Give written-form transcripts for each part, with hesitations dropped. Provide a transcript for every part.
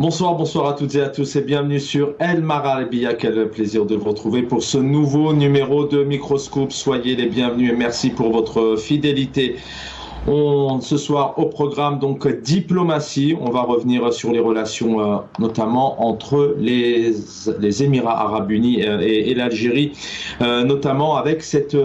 Bonsoir à toutes et à tous et bienvenue sur El Maralbia. Quel plaisir de vous retrouver pour ce nouveau numéro de Microscope. Soyez les bienvenus et merci pour votre fidélité. Ce soir au programme donc diplomatie, on va revenir sur les relations notamment entre les Émirats Arabes Unis et l'Algérie, notamment avec cet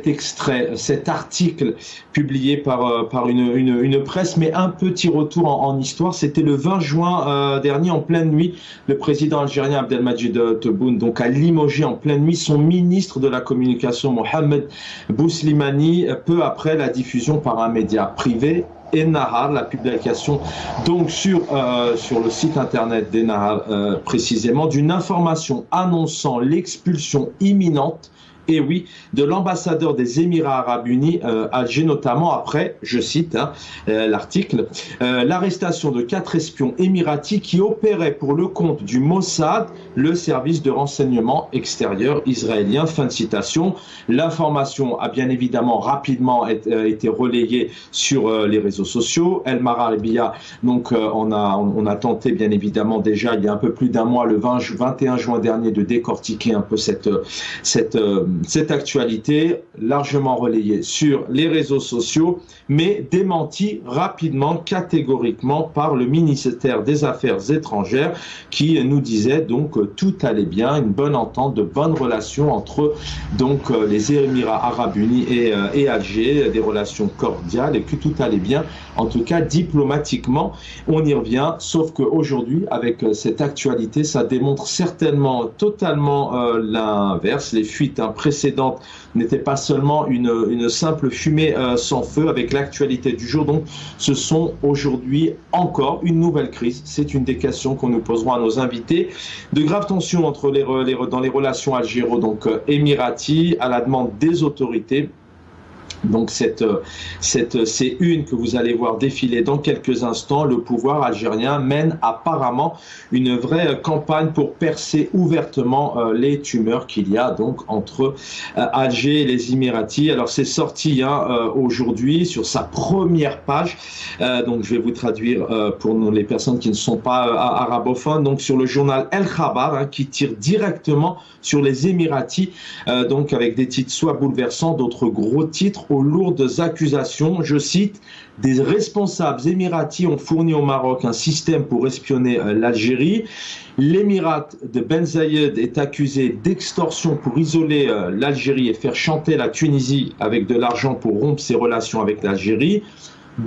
extrait, cet article publié par une presse, mais un petit retour en histoire. C'était le 20 juin dernier, en pleine nuit, le président algérien Abdelmadjid Tebboune donc a limogé en pleine nuit son ministre de la communication Mohamed Bouslimani, peu après la diffusion par un média privé, Ennahar, la publication donc sur le site internet d'Ennahar précisément, d'une information annonçant l'expulsion imminente, et oui, de l'ambassadeur des Émirats Arabes Unis, Alger, notamment après, je cite l'article, l'arrestation de 4 espions émiratis qui opéraient pour le compte du Mossad, le service de renseignement extérieur israélien. Fin de citation. L'information a bien évidemment rapidement été relayée sur les réseaux sociaux. El Maralbia, donc on a tenté bien évidemment déjà il y a un peu plus d'un mois, le 21 juin dernier, de décortiquer un peu cette actualité largement relayée sur les réseaux sociaux, mais démentie rapidement, catégoriquement par le ministère des Affaires étrangères qui nous disait donc que tout allait bien, une bonne entente, de bonnes relations entre donc les Émirats Arabes Unis et Alger, des relations cordiales et que tout allait bien, en tout cas diplomatiquement. On y revient, sauf qu'aujourd'hui, avec cette actualité, ça démontre certainement totalement l'inverse. Les fuites précédentes n'étaient pas seulement une simple fumée sans feu. Avec l'actualité du jour, donc, ce sont aujourd'hui encore une nouvelle crise. C'est une des questions qu'on nous poserons à nos invités. De graves tensions entre dans les relations algéro donc émiraties, à la demande des autorités. Donc c'est une que vous allez voir défiler dans quelques instants. Le pouvoir algérien mène apparemment une vraie campagne pour percer ouvertement les tumeurs qu'il y a donc entre Alger et les Émiratis. Alors c'est sorti aujourd'hui sur sa première page. Donc je vais vous traduire pour les personnes qui ne sont pas arabophones. Donc sur le journal El Khabar qui tire directement sur les Émiratis, donc avec des titres soit bouleversants, d'autres gros titres aux lourdes accusations. Je cite: des responsables émiratis ont fourni au Maroc un système pour espionner l'Algérie. L'émirat de Ben Zayed est accusé d'extorsion pour isoler l'Algérie et faire chanter la Tunisie avec de l'argent pour rompre ses relations avec l'Algérie.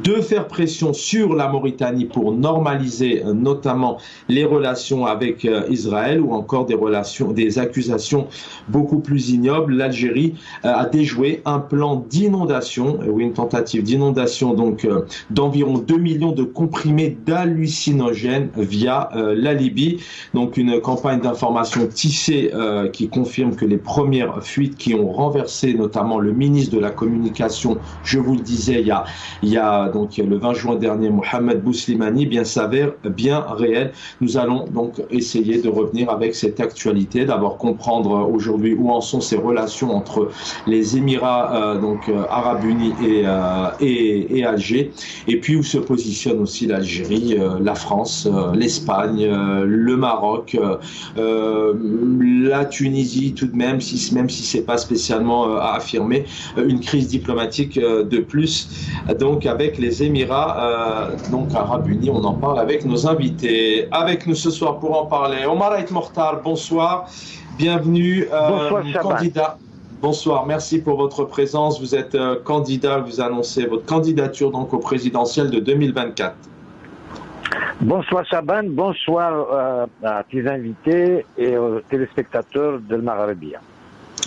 De faire pression sur la Mauritanie pour normaliser notamment les relations avec Israël, ou encore des accusations beaucoup plus ignobles. L'Algérie a déjoué un plan d'inondation, une tentative d'inondation donc d'environ 2 millions de comprimés d'hallucinogènes via la Libye. Donc une campagne d'information tissée qui confirme que les premières fuites qui ont renversé notamment le ministre de la communication, je vous le disais il y a donc le 20 juin dernier, Mohamed Bouslimani, bien s'avère bien réel. Nous allons donc essayer de revenir avec cette actualité, d'abord comprendre aujourd'hui où en sont ces relations entre les Émirats Arabes Unis et Alger, et puis où se positionne aussi l'Algérie, la France, l'Espagne, le Maroc, la Tunisie tout de même, même si c'est pas spécialement à affirmer, une crise diplomatique de plus, donc avec les Émirats Arabes Unis. On en parle avec nos invités. Avec nous ce soir pour en parler, Omar Ait Mokhtar, bonsoir, bienvenue. Bonsoir, candidat. Bonsoir, merci pour votre présence. Vous êtes candidat, vous annoncez votre candidature donc au présidentiel de 2024. Bonsoir Chaban, bonsoir à tes invités et aux téléspectateurs de El Maralbia.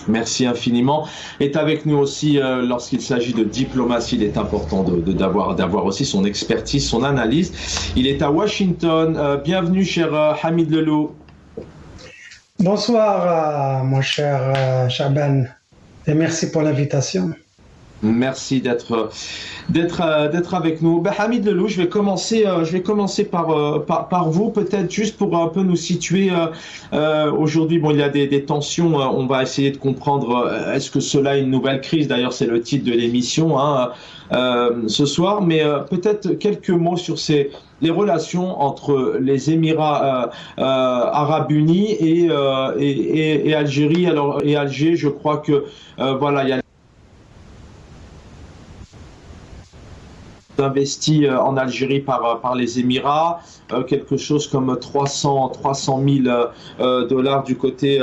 Merci infiniment. Est avec nous aussi lorsqu'il s'agit de diplomatie, il est important d'avoir aussi son expertise, son analyse. Il est à Washington. Bienvenue, cher Hamid Lelou. Bonsoir, mon cher Chaban, et merci pour l'invitation. Merci d'être avec nous. Hamid Lelou, je vais commencer par vous, peut-être juste pour un peu nous situer aujourd'hui. Bon, il y a des tensions, on va essayer de comprendre est-ce que cela est une nouvelle crise. D'ailleurs, c'est le titre de l'émission ce soir, mais peut-être quelques mots sur ces les relations entre les Émirats arabes unis et Algérie. Alors, et Alger, je crois que voilà, il y a investi en Algérie par les Émirats, quelque chose comme 300 000 dollars du côté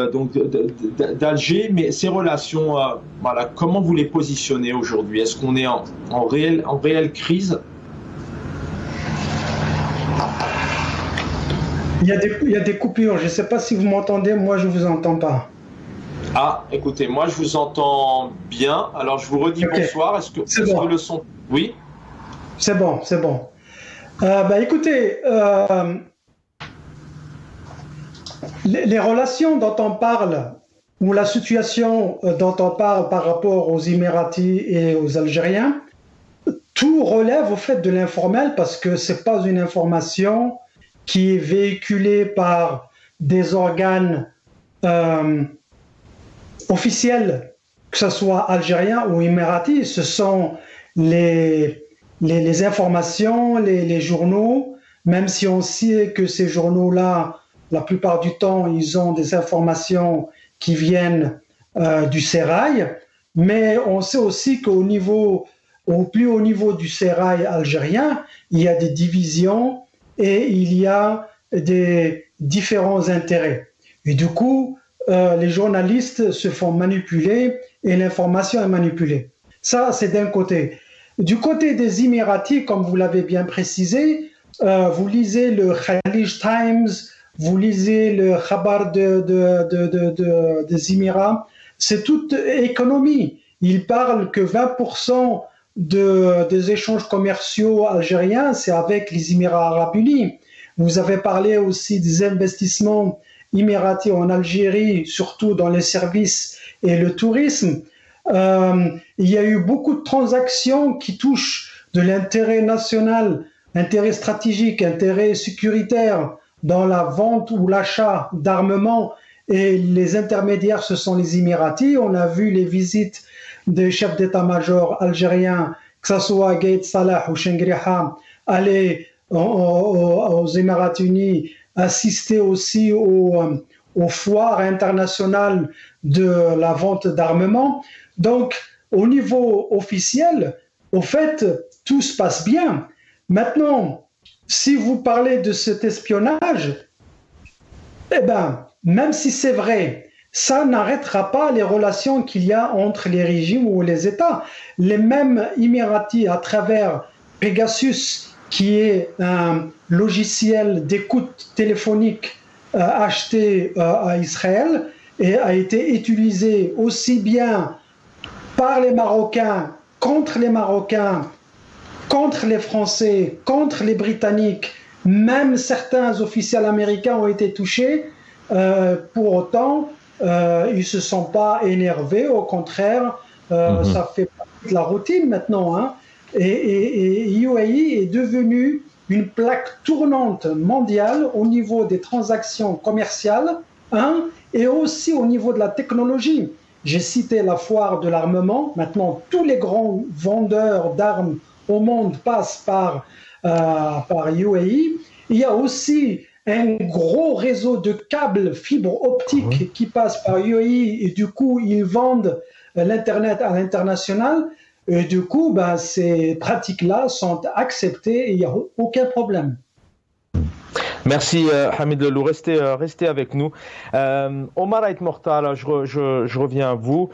d'Alger. Mais ces relations, voilà, comment vous les positionnez aujourd'hui? Est-ce qu'on est en réelle crise? Il y a des coupures. Je ne sais pas si vous m'entendez. Moi, je ne vous entends pas. Ah, écoutez, moi, je vous entends bien. Alors, je vous redis bonsoir. Est-ce que le son... Oui? C'est bon, c'est bon. Écoutez, les relations dont on parle, ou la situation dont on parle par rapport aux Émiratis et aux Algériens, tout relève au fait de l'informel parce que ce n'est pas une information qui est véhiculée par des organes officiels, que ce soit algériens ou émiratis. Ce sont les informations, les journaux, même si on sait que ces journaux-là, la plupart du temps, ils ont des informations qui viennent du sérail, mais on sait aussi au plus haut niveau du sérail algérien, il y a des divisions et il y a des différents intérêts. Et du coup, les journalistes se font manipuler et l'information est manipulée. Ça, c'est d'un côté. Du côté des Émiratis, comme vous l'avez bien précisé, vous lisez le Khalij Times, vous lisez le Khabar des Émirats, c'est toute économie. Ils parlent que 20% des échanges commerciaux algériens, c'est avec les Émirats arabes unis. Vous avez parlé aussi des investissements émiratis en Algérie, surtout dans les services et le tourisme. Il y a eu beaucoup de transactions qui touchent de l'intérêt national, intérêt stratégique, intérêt sécuritaire dans la vente ou l'achat d'armements, et les intermédiaires, ce sont les Émiratis. On a vu les visites des chefs d'état-major algériens, que ce soit Gaïd Salah ou Shengriha, aller aux Émirats unis, assister aussi aux foires internationales de la vente d'armements. Donc, au niveau officiel, au fait, tout se passe bien. Maintenant, si vous parlez de cet espionnage, eh bien, même si c'est vrai, ça n'arrêtera pas les relations qu'il y a entre les régimes ou les États. Les mêmes Émiratis, à travers Pegasus, qui est un logiciel d'écoute téléphonique acheté à Israël et a été utilisé aussi bien par les Marocains, contre les Français, contre les Britanniques. Même certains officiels américains ont été touchés. Pour autant, ils ne se sont pas énervés. Au contraire, ça fait partie de la routine maintenant. Hein. Et UAE est devenu une plaque tournante mondiale au niveau des transactions commerciales, et aussi au niveau de la technologie. J'ai cité la foire de l'armement. Maintenant, tous les grands vendeurs d'armes au monde passent par UAE. Il y a aussi un gros réseau de câbles fibre optique qui passe par UAE, et du coup, ils vendent l'Internet à l'international. Et du coup, ces pratiques-là sont acceptées et il n'y a aucun problème. Merci Hamid Lelou, restez avec nous. Omar Ait Mortal, je reviens à vous.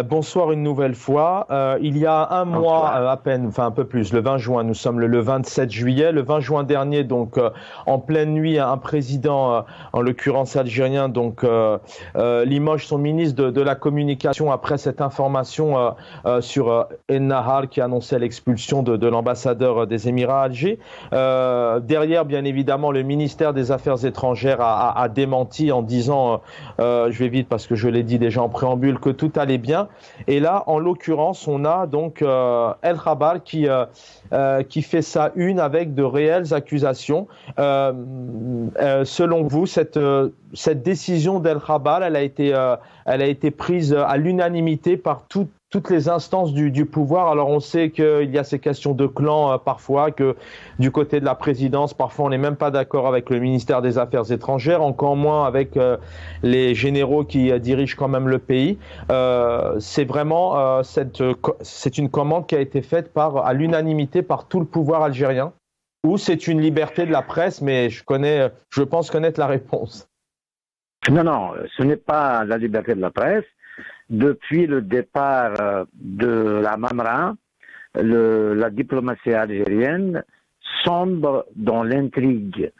Bonsoir une nouvelle fois. Il y a un mois à peine, enfin un peu plus, le 20 juin, nous sommes le 27 juillet. Le 20 juin dernier, donc en pleine nuit, un président, en l'occurrence algérien, donc limoge son ministre de la communication après cette information sur En-Nahar qui annonçait l'expulsion de l'ambassadeur des Émirats à Alger. Derrière, bien évidemment, le ministère des Affaires étrangères a démenti en disant, je vais vite parce que je l'ai dit déjà en préambule, que tout allait bien. Et là, en l'occurrence, on a donc El Khabar qui fait sa une avec de réelles accusations. Selon vous, cette décision d'El Khabar, elle a été prise à l'unanimité par toutes les instances du pouvoir. Alors on sait qu'il y a ces questions de clan parfois, que du côté de la présidence, parfois on n'est même pas d'accord avec le ministère des Affaires étrangères, encore moins avec les généraux qui dirigent quand même le pays. C'est vraiment c'est une commande qui a été faite à l'unanimité par tout le pouvoir algérien, ou c'est une liberté de la presse, mais je pense connaître la réponse. Non, ce n'est pas la liberté de la presse. Depuis le départ de la Mamra, la diplomatie algérienne sombre dans l'intrigue.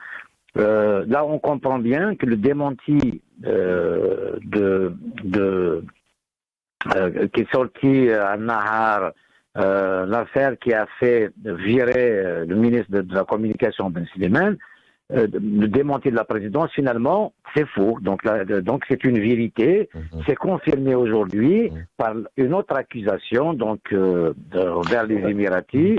Là, on comprend bien que le démenti qui est sorti à Nahar, l'affaire qui a fait virer le ministre de la Communication, Ben Suleiman, le démenti de la présidence, finalement, c'est faux. Donc c'est une vérité. C'est confirmé aujourd'hui par une autre accusation, vers les Émiratis.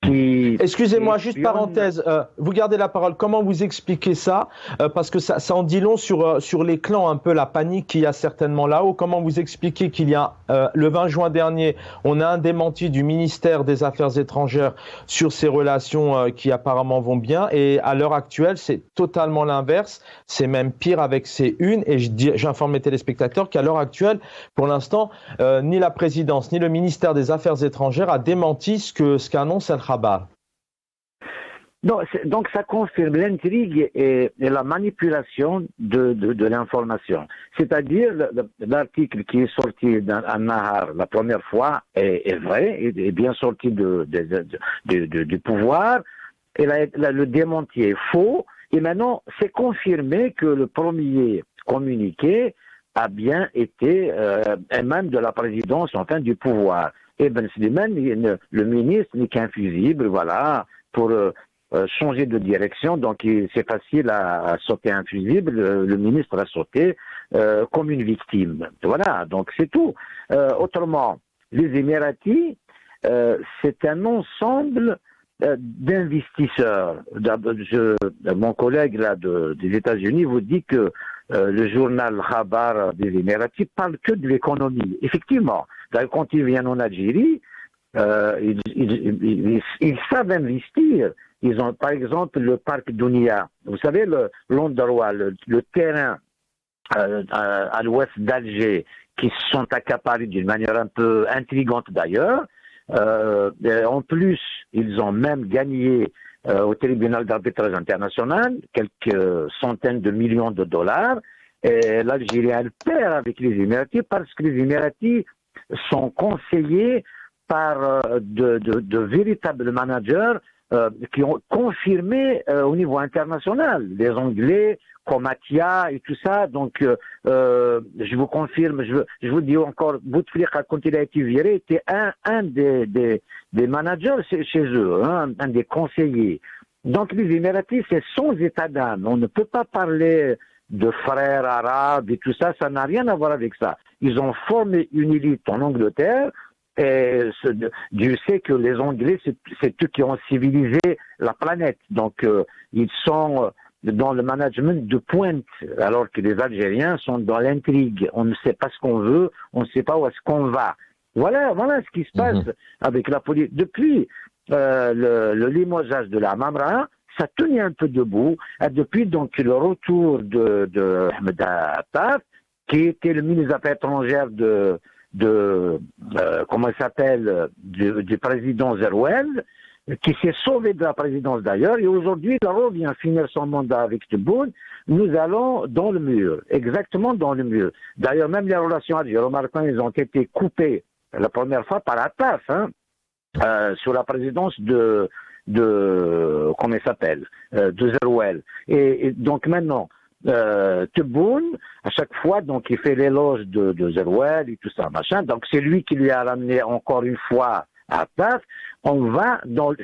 Excusez-moi, juste parenthèse, vous gardez la parole. Comment vous expliquez ça? Parce que ça en dit long sur les clans, un peu la panique qu'il y a certainement là-haut. Comment vous expliquez qu'il y a, le 20 juin dernier, on a un démenti du ministère des Affaires étrangères sur ces relations qui apparemment vont bien, et à l'heure actuelle, c'est totalement l'inverse. C'est même pire avec ces unes, et j'informe mes téléspectateurs qu'à l'heure actuelle, pour l'instant, ni la présidence, ni le ministère des Affaires étrangères a démenti ce qu'annonce El Khabar. Donc ça confirme l'intrigue et la manipulation de l'information. C'est-à-dire l'article qui est sorti à Nahar la première fois est vrai, est bien sorti du pouvoir, et le démenti est faux, et maintenant c'est confirmé que le premier communiqué a bien été émane de la présidence, enfin du pouvoir. Et Ben Suleiman, le ministre, n'est qu'un fusible, voilà, pour changer de direction. Donc c'est facile à sauter un fusible. Le ministre a sauté comme une victime. Voilà, donc c'est tout. Autrement, les Émiratis, c'est un ensemble d'investisseurs. Mon collègue là des États-Unis vous dit que le journal Khabar des Émiratis parle que de l'économie. Effectivement, quand ils viennent en Algérie, ils savent investir. Ils ont, par exemple, le parc Dounia. Vous savez, l'endroit, le terrain à l'ouest d'Alger, qui se sont accaparés d'une manière un peu intrigante d'ailleurs. En plus, ils ont même gagné au tribunal d'arbitrage international quelques centaines de millions de dollars. Et l'Algérie, elle perd avec les Émiratis parce que les Émiratis sont conseillés par de véritables managers qui ont confirmé au niveau international. Les Anglais, Komatia et tout ça. Donc, je vous confirme, je vous dis encore, Bouteflika, quand il a été viré, était un des managers chez eux, un des conseillers. Donc, les Émiratis, c'est sans état d'âme. On ne peut pas parler de frères arabes et tout ça, ça n'a rien à voir avec ça. Ils ont formé une élite en Angleterre, et Dieu sait que les Anglais, c'est eux qui ont civilisé la planète. Donc, ils sont dans le management de pointe, alors que les Algériens sont dans l'intrigue. On ne sait pas ce qu'on veut, on ne sait pas où est-ce qu'on va. Voilà ce qui se passe avec la politique. Depuis le limogeage de la Mamra, ça tenait un peu debout. Et depuis donc le retour de Ahmed Attaf, qui était le ministre des Affaires étrangères comment il s'appelle, du président Zerouel, qui s'est sauvé de la présidence d'ailleurs, et aujourd'hui, il revient finir son mandat avec Tebboune. Nous allons dans le mur, exactement dans le mur. D'ailleurs, même les relations algéro-marocaines, ils ont été coupées la première fois par Attaf, sur la présidence de comment il s'appelle, de Zerouel. Et donc maintenant, Tebboune, à chaque fois, donc, il fait l'éloge de Zerouel et tout ça, machin. Donc, c'est lui qui lui a ramené encore une fois à Attaf.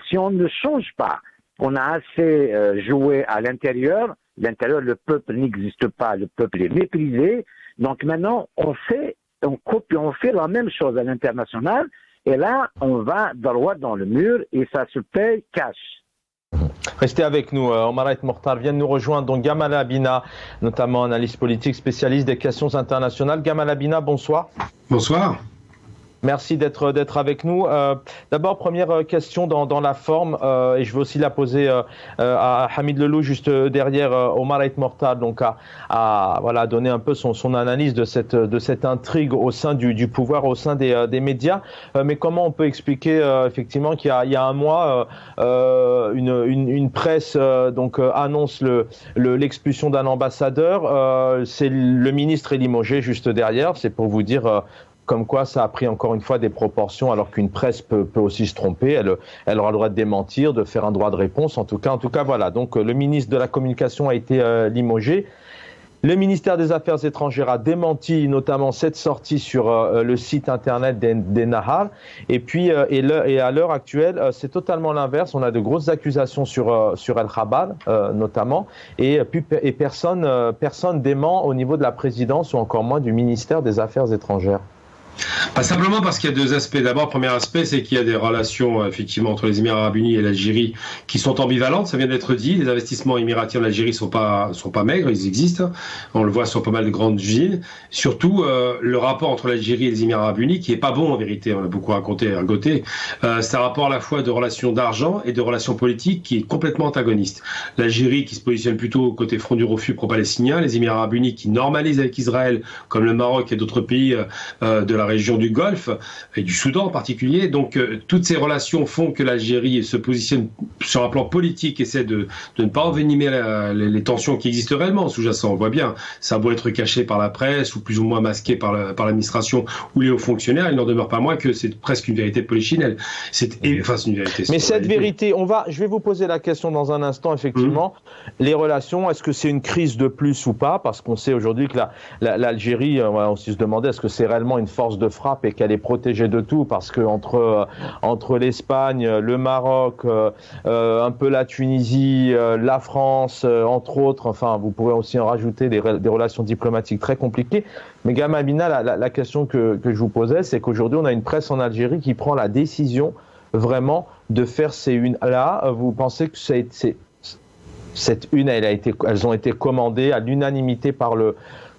Si on ne change pas, on a assez joué à l'intérieur. L'intérieur, le peuple n'existe pas, le peuple est méprisé. Donc maintenant, on fait la même chose à l'international. Et là, on va droit dans le mur et ça se paye cash. Restez avec nous, Omar El Mokhtar vient de nous rejoindre, donc Gamal Abina, notamment analyste politique, spécialiste des questions internationales. Gamal Abina, bonsoir. Bonsoir. Merci d'être avec nous. D'abord, première question dans la forme, et je vais aussi la poser à Hamid Lelou juste derrière Omar Ait Mortal, donc à donner un peu son analyse de cette intrigue au sein du pouvoir, au sein des médias. Mais comment on peut expliquer effectivement qu'il y a un mois, une presse annonce l'expulsion d'un ambassadeur, c'est le ministre est limogé juste derrière, c'est pour vous dire comme quoi ça a pris encore une fois des proportions, alors qu'une presse peut aussi se tromper. Elle aura le droit de démentir, de faire un droit de réponse. En tout cas, voilà. Donc, le ministre de la Communication a été limogé. Le ministère des Affaires étrangères a démenti notamment cette sortie sur le site internet des Nahar. Et puis, et à l'heure actuelle, c'est totalement l'inverse. On a de grosses accusations sur El Khabar, notamment, et personne dément au niveau de la présidence ou encore moins du ministère des Affaires étrangères. Simplement parce qu'il y a deux aspects. D'abord, premier aspect, c'est qu'il y a des relations effectivement entre les Émirats Arabes Unis et l'Algérie qui sont ambivalentes. Ça vient d'être dit. Les investissements émiratiens en Algérie sont pas maigres, ils existent. On le voit sur pas mal de grandes usines. Surtout, le rapport entre l'Algérie et les Émirats Arabes Unis, qui est pas bon en vérité. On a beaucoup raconté à côté. C'est un rapport à la fois de relations d'argent et de relations politiques qui est complètement antagoniste. L'Algérie qui se positionne plutôt côté front du refus pro-palestinien, les Émirats Arabes Unis qui normalisent avec Israël, comme le Maroc et d'autres pays de la région du Golfe et du Soudan en particulier. Donc toutes ces relations font que l'Algérie se positionne sur un plan politique, essaie de ne pas envenimer les tensions qui existent réellement sous-jacentes. On voit bien, ça a beau être caché par la presse ou plus ou moins masqué par l'administration ou les hauts fonctionnaires, il n'en demeure pas moins que c'est presque une vérité polichinelle. C'est une vérité. Mais cette vérité, je vais vous poser la question dans un instant, effectivement. Les relations, est-ce que c'est une crise de plus ou pas? Parce qu'on sait aujourd'hui que l'Algérie, on va aussi se demander, est-ce que c'est réellement une force de frappe et qu'elle est protégée de tout, parce que entre l'Espagne, le Maroc, un peu la Tunisie, la France, entre autres, enfin vous pourrez aussi en rajouter des relations diplomatiques très compliquées. Mais Gamal Bina, la question que je vous posais, c'est qu'aujourd'hui on a une presse en Algérie qui prend la décision vraiment de faire ces unes-là. Vous pensez que cette une, elles ont été commandées à l'unanimité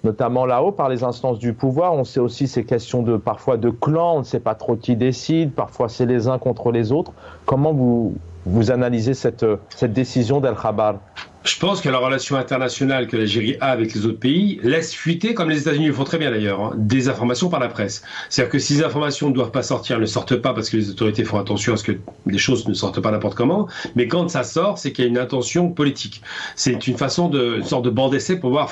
notamment là-haut, par les instances du pouvoir? On sait aussi ces questions parfois de clans, on ne sait pas trop qui décide, parfois c'est les uns contre les autres. Comment vous analysez cette décision d'El Khabar? Je pense que la relation internationale que l'Algérie a avec les autres pays laisse fuiter, comme les États-Unis le font très bien d'ailleurs, des informations par la presse. C'est-à-dire que si les informations ne doivent pas sortir, elles ne sortent pas parce que les autorités font attention à ce que les choses ne sortent pas n'importe comment. Mais quand ça sort, c'est qu'il y a une intention politique. C'est une sorte de banc d'essai pour voir,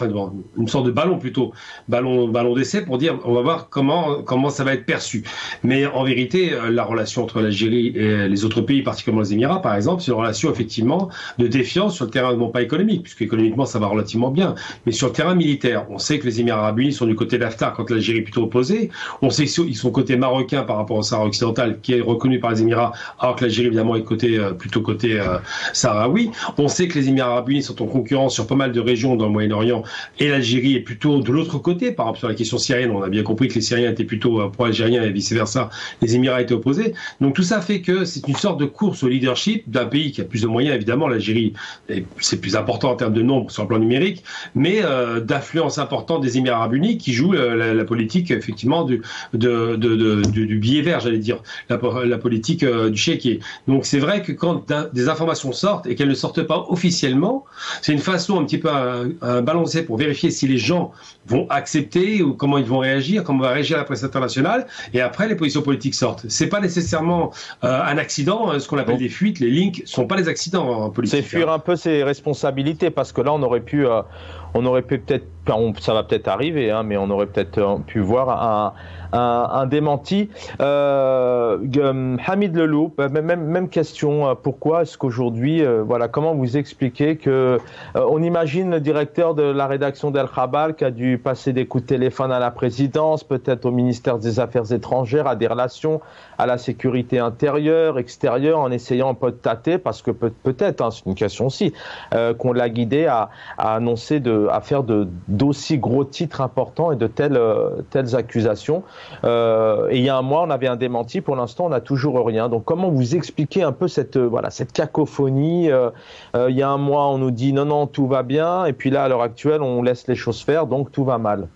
une sorte de ballon plutôt, ballon d'essai pour dire, on va voir comment ça va être perçu. Mais en vérité, la relation entre l'Algérie et les autres pays, particulièrement les Émirats par exemple, c'est une relation effectivement de défiance sur le terrain de pas économique, puisque économiquement ça va relativement bien, mais sur le terrain militaire, on sait que les Émirats Arabes Unis sont du côté d'Haftar quand l'Algérie est plutôt opposée, on sait qu'ils sont côté marocain par rapport au Sahara occidental qui est reconnu par les Émirats, alors que l'Algérie évidemment est plutôt côté sahraoui. On sait que les Émirats Arabes Unis sont en concurrence sur pas mal de régions dans le Moyen-Orient et l'Algérie est plutôt de l'autre côté par rapport à la question syrienne. On a bien compris que les Syriens étaient plutôt pro-algériens et vice-versa, les Émirats étaient opposés. Donc tout ça fait que c'est une sorte de course au leadership d'un pays qui a plus de moyens, évidemment l'Algérie, c'est plus important en termes de nombre sur le plan numérique, mais d'affluence importante des Émirats Arabes Unis qui jouent la politique effectivement du billet vert, j'allais dire, la politique du chéquier. Donc c'est vrai que quand des informations sortent et qu'elles ne sortent pas officiellement, c'est une façon un petit peu à balancer pour vérifier si les gens vont accepter ou comment ils vont réagir, comment va réagir la presse internationale, et après les positions politiques sortent. C'est pas nécessairement un accident, ce qu'on appelle des fuites, les links sont pas des accidents en politique. C'est fuir un peu ses responsabilités, parce que là on aurait pu peut-être, ça va peut-être arriver, mais on aurait peut-être pu voir un démenti. Hamid Lelou, même question. Pourquoi est-ce qu'aujourd'hui, comment vous expliquez que on imagine le directeur de la rédaction d'El Khabar qui a dû passer des coups de téléphone à la présidence, peut-être au ministère des Affaires étrangères, à des relations, à la sécurité intérieure, extérieure, en essayant un peu de tâter, parce que peut-être, c'est une question aussi, qu'on l'a guidé à annoncer à faire d'aussi gros titres importants et de telles accusations. Et il y a un mois, on avait un démenti. Pour l'instant, on n'a toujours rien. Donc, comment vous expliquez un peu cette cacophonie? Il y a un mois, on nous dit non, tout va bien. Et puis là, à l'heure actuelle, on laisse les choses faire, donc tout va mal.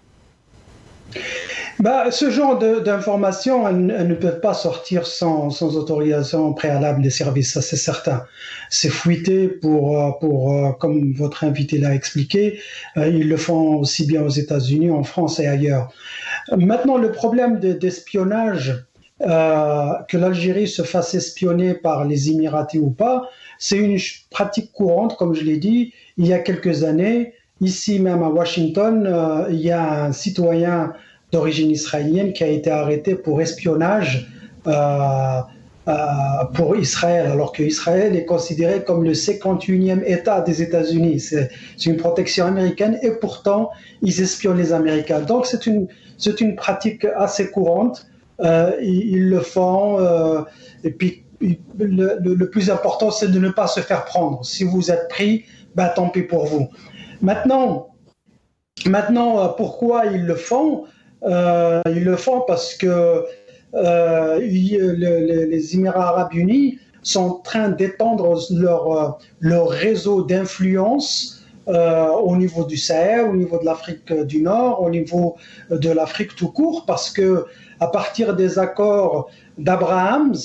Ce genre d'informations, elles ne peuvent pas sortir sans autorisation préalable des services, ça c'est certain. C'est fuité comme votre invité l'a expliqué, ils le font aussi bien aux États-Unis, en France et ailleurs. Maintenant, le problème d'espionnage, que l'Algérie se fasse espionner par les Émiratis ou pas, c'est une pratique courante, comme je l'ai dit, il y a quelques années. Ici même à Washington, il y a un citoyen d'origine israélienne qui a été arrêté pour espionnage pour Israël, alors que Israël est considéré comme le 51e État des États-Unis. C'est une protection américaine et pourtant, ils espionnent les Américains. Donc, c'est une pratique assez courante. Ils le font. Et puis, le plus important, c'est de ne pas se faire prendre. Si vous êtes pris, tant pis pour vous. Maintenant, pourquoi ils le font? Ils le font parce que les Émirats arabes unis sont en train d'étendre leur réseau d'influence au niveau du Sahel, au niveau de l'Afrique du Nord, au niveau de l'Afrique tout court, parce que à partir des accords d'Abrahams,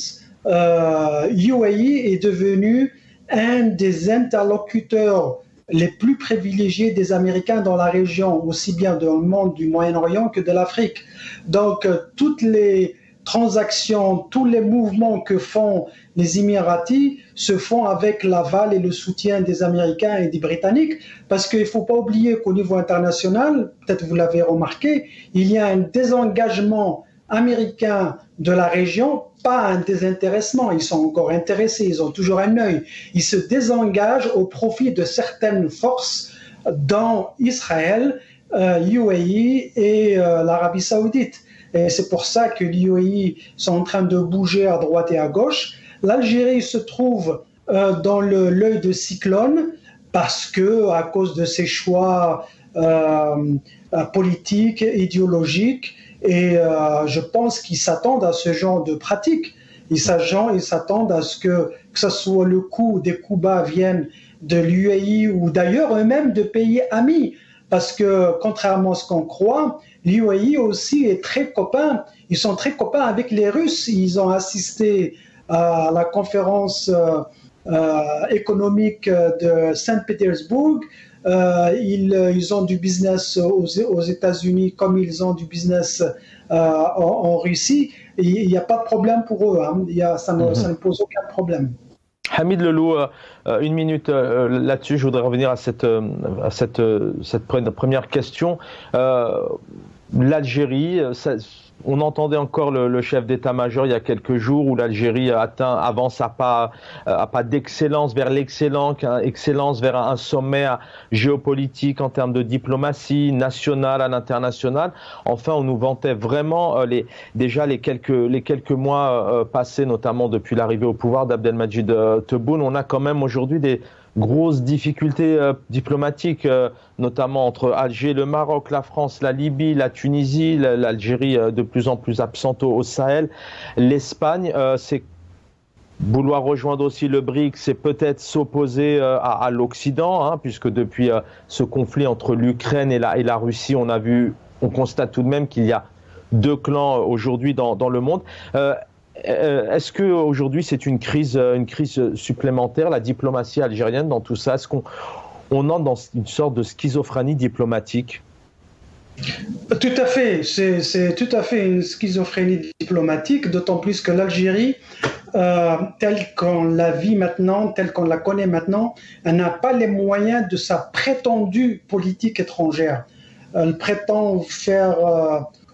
UAE est devenu un des interlocuteurs les plus privilégiés des Américains dans la région, aussi bien dans le monde du Moyen-Orient que de l'Afrique. Donc, toutes les transactions, tous les mouvements que font les Émiratis se font avec l'aval et le soutien des Américains et des Britanniques, parce qu'il ne faut pas oublier qu'au niveau international, peut-être vous l'avez remarqué, il y a un désengagement américain de la région, pas un désintéressement, ils sont encore intéressés, ils ont toujours un œil. Ils se désengagent au profit de certaines forces dans Israël, UAE et l'Arabie Saoudite. Et c'est pour ça que l'UAE sont en train de bouger à droite et à gauche. L'Algérie se trouve dans l'œil de cyclone parce que, à cause de ses choix politiques, idéologiques, et je pense qu'ils s'attendent à ce genre de pratique. Ils s'attendent à ce que ce soit le coup des coups bas viennent de l'UAE ou d'ailleurs eux-mêmes de pays amis. Parce que, contrairement à ce qu'on croit, l'UAE aussi est très copain. Ils sont très copains avec les Russes. Ils ont assisté à la conférence économique de Saint-Pétersbourg. Ils ont du business aux États-Unis comme ils ont du business en Russie. Il n'y a pas de problème pour eux. Hein. Ça ne pose aucun problème. Hamid Lelou, une minute là-dessus. Je voudrais revenir à cette première question. L'Algérie, on entendait encore le chef d'état-major il y a quelques jours où l'Algérie avance à pas d'excellence vers excellence vers un sommet géopolitique en termes de diplomatie nationale à l'international. Enfin, on nous vantait vraiment déjà les quelques mois passés, notamment depuis l'arrivée au pouvoir d'Abdelmadjid Tebboune. On a quand même aujourd'hui des grosses difficultés diplomatiques, notamment entre Alger, le Maroc, la France, la Libye, la Tunisie, l'Algérie de plus en plus absente au Sahel. L'Espagne, c'est vouloir rejoindre aussi le BRICS, c'est peut-être s'opposer à l'Occident, hein, puisque depuis ce conflit entre l'Ukraine et la Russie, on constate tout de même qu'il y a deux clans aujourd'hui dans le monde. Est-ce qu'aujourd'hui c'est une crise supplémentaire, la diplomatie algérienne dans tout ça? Est-ce qu'on entre dans une sorte de schizophrénie diplomatique? Tout à fait, c'est tout à fait une schizophrénie diplomatique, d'autant plus que l'Algérie, telle qu'on la vit maintenant, telle qu'on la connaît maintenant, elle n'a pas les moyens de sa prétendue politique étrangère. Elle prétend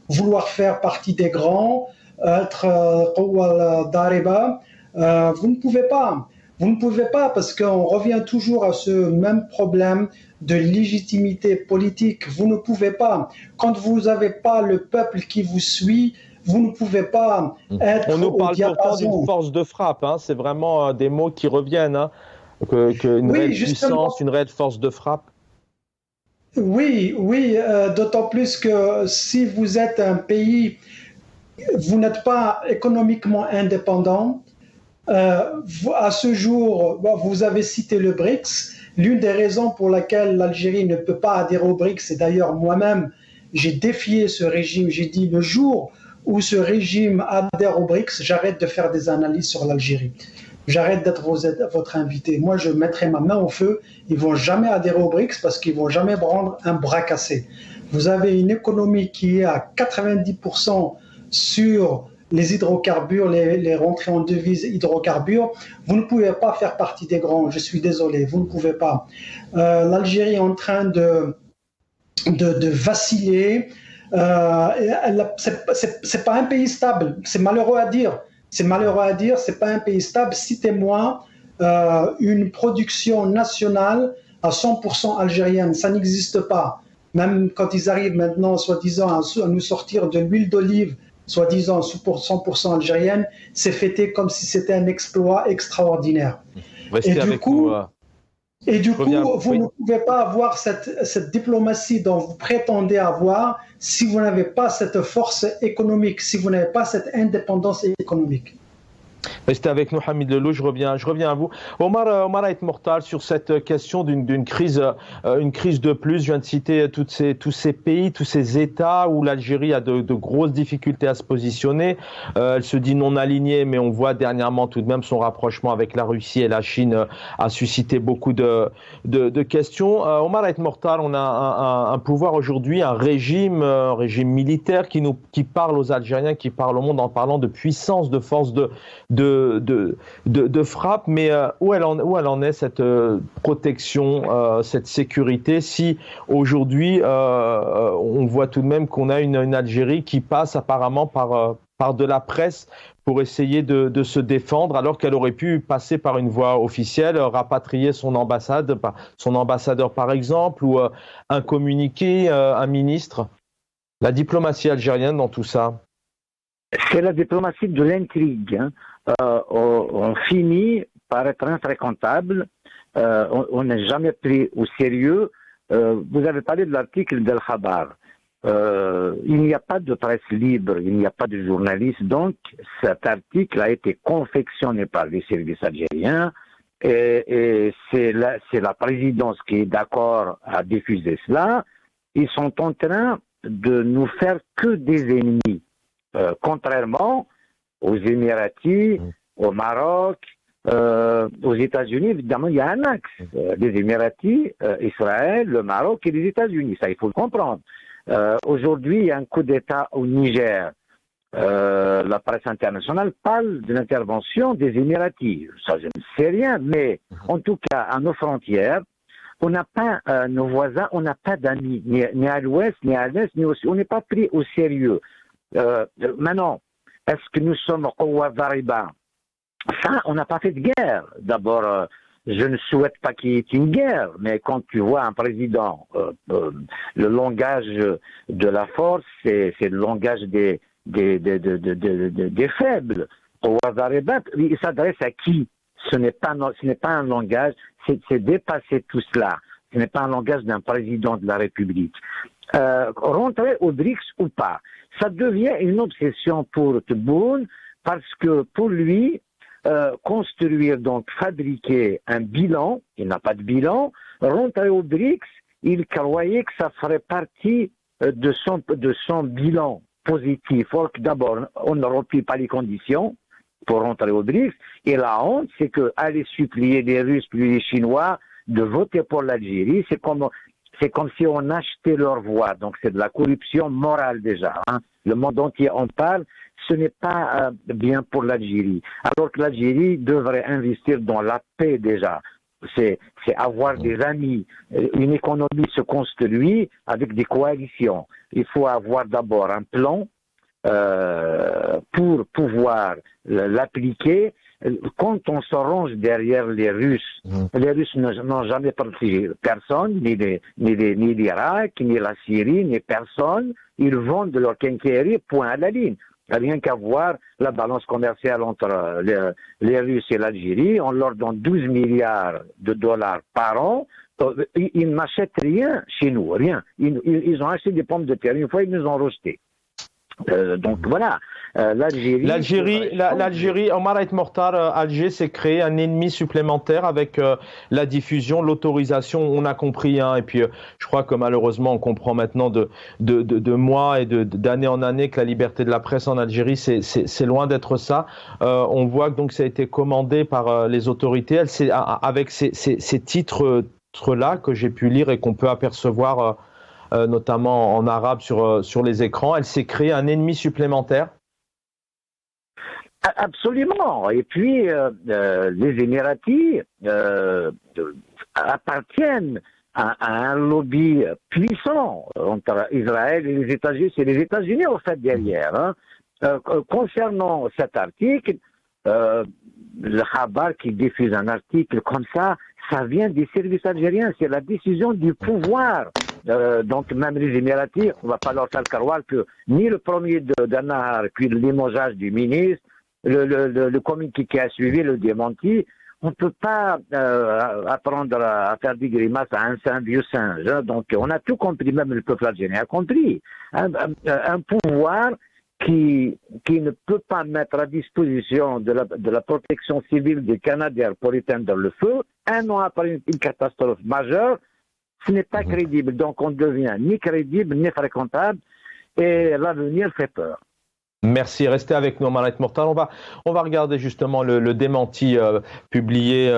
vouloir faire partie des grands, être Qawwal Dariba. Vous ne pouvez pas. Vous ne pouvez pas parce qu'on revient toujours à ce même problème de légitimité politique. Vous ne pouvez pas. Quand vous n'avez pas le peuple qui vous suit, vous ne pouvez pas être on nous au parle diapason. Pourtant d'une force de frappe. Hein. C'est vraiment des mots qui reviennent. Hein. Une réelle puissance, une réelle force de frappe. Oui, d'autant plus que si vous êtes un pays, vous n'êtes pas économiquement indépendant. À ce jour, vous avez cité le BRICS. L'une des raisons pour laquelle l'Algérie ne peut pas adhérer au BRICS, et d'ailleurs moi-même, j'ai défié ce régime. J'ai dit le jour où ce régime adhère aux BRICS, j'arrête de faire des analyses sur l'Algérie. J'arrête d'être votre invité. Moi, je mettrai ma main au feu. Ils ne vont jamais adhérer aux BRICS parce qu'ils ne vont jamais prendre un bras cassé. Vous avez une économie qui est à 90% sur les hydrocarbures, les rentrées en devises hydrocarbures. Vous ne pouvez pas faire partie des grands. Je suis désolé, vous ne pouvez pas. L'Algérie est en train de vaciller. C'est pas un pays stable. C'est malheureux à dire. C'est pas un pays stable. Citez-moi une production nationale à 100% algérienne. Ça n'existe pas. Même quand ils arrivent maintenant, soi-disant, à nous sortir de l'huile d'olive, soi-disant 100% algérienne, c'est fêté comme si c'était un exploit extraordinaire. Restez avec nous. Et du coup, vous ne pouvez pas avoir cette diplomatie dont vous prétendez avoir si vous n'avez pas cette force économique, si vous n'avez pas cette indépendance économique. Restez avec nous, Hamid Lelou, je reviens à vous. Omar Ait Mortal, sur cette question d'une crise, une crise de plus, je viens de citer tous ces pays, tous ces États où l'Algérie a de grosses difficultés à se positionner. Elle se dit non alignée, mais on voit dernièrement tout de même son rapprochement avec la Russie et la Chine a suscité beaucoup de questions. Omar Ait Mortal, on a un pouvoir aujourd'hui, un régime militaire qui parle aux Algériens, qui parle au monde en parlant de puissance, de force de frappe, mais où elle en est cette protection, cette sécurité, si aujourd'hui on voit tout de même qu'on a une Algérie qui passe apparemment par de la presse pour essayer de se défendre, alors qu'elle aurait pu passer par une voie officielle, rapatrier son ambassadeur par exemple, ou un communiqué, un ministre. La diplomatie algérienne dans tout ça. C'est la diplomatie de l'intrigue. On finit par être infréquentable. On n'est jamais pris au sérieux. Vous avez parlé de l'article d'Al Khabar. Il n'y a pas de presse libre, il n'y a pas de journalistes. Donc, cet article a été confectionné par les services algériens et c'est la présidence qui est d'accord à diffuser cela. Ils sont en train de nous faire que des ennemis. Contrairement aux Émiratis, au Maroc, aux États-Unis, évidemment, il y a un axe. Les Émiratis, Israël, le Maroc et les États-Unis, ça il faut le comprendre. Aujourd'hui, il y a un coup d'État au Niger. La presse internationale parle de l'intervention des Émiratis. Ça, je ne sais rien, mais en tout cas, à nos frontières, on n'a pas nos voisins, on n'a pas d'amis, ni à l'ouest, ni à l'est, ni aussi. On n'est pas pris au sérieux. Maintenant, est-ce que nous sommes Qawwa Dhariba? Ça, on n'a pas fait de guerre. D'abord, je ne souhaite pas qu'il y ait une guerre, mais quand tu vois un président, le langage de la force, c'est le langage des faibles. Qawwa Dhariba, il s'adresse à qui? Ce n'est pas un langage, c'est dépasser tout cela. Ce n'est pas un langage d'un président de la République. Rentrer au BRICS ou pas, ça devient une obsession pour Tebboune parce que pour lui, construire, donc fabriquer un bilan, il n'a pas de bilan, rentrer au BRICS, il croyait que ça ferait partie de son bilan positif. Or, d'abord, on ne remplit pas les conditions pour rentrer au BRICS, et la honte, c'est qu'aller supplier les Russes puis les Chinois de voter pour l'Algérie, c'est comme si on achetait leur voix. Donc c'est de la corruption morale déjà. Le monde entier en parle. Ce n'est pas bien pour l'Algérie. Alors que l'Algérie devrait investir dans la paix déjà. C'est avoir des amis. Une économie se construit avec des coalitions. Il faut avoir d'abord un plan pour pouvoir l'appliquer. Quand on se range derrière les Russes n'ont jamais protégé personne, ni l'Irak, ni la Syrie, ni personne. Ils vendent leur quincaillerie, point à la ligne. Rien qu'à voir la balance commerciale entre les Russes et l'Algérie, on leur donne 12 milliards de dollars par an. Ils n'achètent rien chez nous, rien. Ils ont acheté des pommes de terre une fois, ils nous ont rejeté. Donc voilà, L'Algérie, Omar El Mortar, Alger s'est créé un ennemi supplémentaire avec la diffusion, l'autorisation, on a compris, hein, et puis je crois que malheureusement on comprend maintenant de mois et d'année en année que la liberté de la presse en Algérie, c'est loin d'être ça. On voit que donc ça a été commandé par les autorités, avec ces titres-là que j'ai pu lire et qu'on peut apercevoir notamment en arabe sur les écrans, elle s'est créée un ennemi supplémentaire. Absolument. Et puis, les Émiratis appartiennent à un lobby puissant entre Israël et les États-Unis. C'est les États-Unis, en fait, derrière. Hein. Concernant cet article, le Khabar qui diffuse un article comme ça vient des services algériens. C'est la décision du pouvoir. Donc même les Émiratis, on ne va pas leur faire croire que ni le premier d'Anahar, puis le limogeage du ministre, le communiqué qui a suivi, le démenti, on ne peut pas apprendre à faire des grimaces à un vieux singe. Hein. Donc on a tout compris, même le peuple algérien a compris. Un pouvoir qui ne peut pas mettre à disposition de la protection civile des Canadiens pour éteindre le feu, un an après une catastrophe majeure, ce n'est pas crédible. Donc on ne devient ni crédible ni fréquentable et l'avenir fait peur. Merci, restez avec nous, Omar El Mortar. On va regarder justement le démenti publié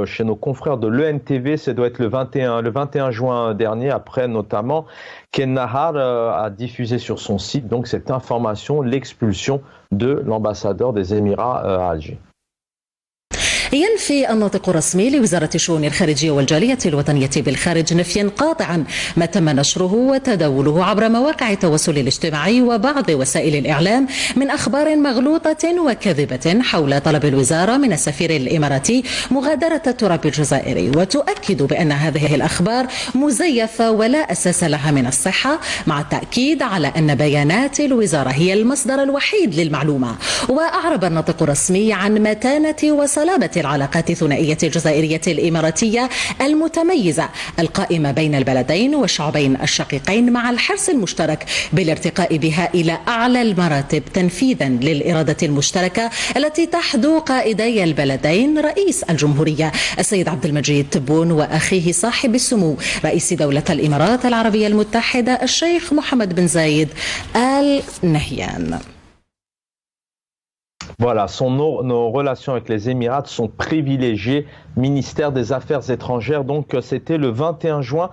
chez nos confrères de l'ENTV. Ça doit être le 21 juin dernier, après notamment Ken Nahar a diffusé sur son site donc cette information, l'expulsion de l'ambassadeur des Émirats à Alger. ينفي الناطق الرسمي لوزارة الشؤون الخارجية والجالية الوطنية بالخارج نفيا قاطعا ما تم نشره وتداوله عبر مواقع التواصل الاجتماعي وبعض وسائل الإعلام من أخبار مغلوطة وكاذبة حول طلب الوزارة من السفير الإماراتي مغادرة التراب الجزائري، وتؤكد بأن هذه الأخبار مزيفة ولا أساس لها من الصحة، مع التأكيد على أن بيانات الوزارة هي المصدر الوحيد للمعلومة. وأعرب الناطق الرسمي عن متانة وصلابة العلاقات الثنائية الجزائرية الإماراتية المتميزة القائمة بين البلدين والشعبين الشقيقين، مع الحرص المشترك بالارتقاء بها إلى أعلى المراتب تنفيذا للإرادة المشتركة التي تحدو قائدي البلدين رئيس الجمهورية السيد عبد المجيد تبون وأخيه صاحب السمو رئيس دولة الإمارات العربية المتحدة الشيخ محمد بن زايد آل نهيان. Voilà, nos relations avec les Émirats sont privilégiées, ministère des Affaires étrangères. Donc, c'était le 21 juin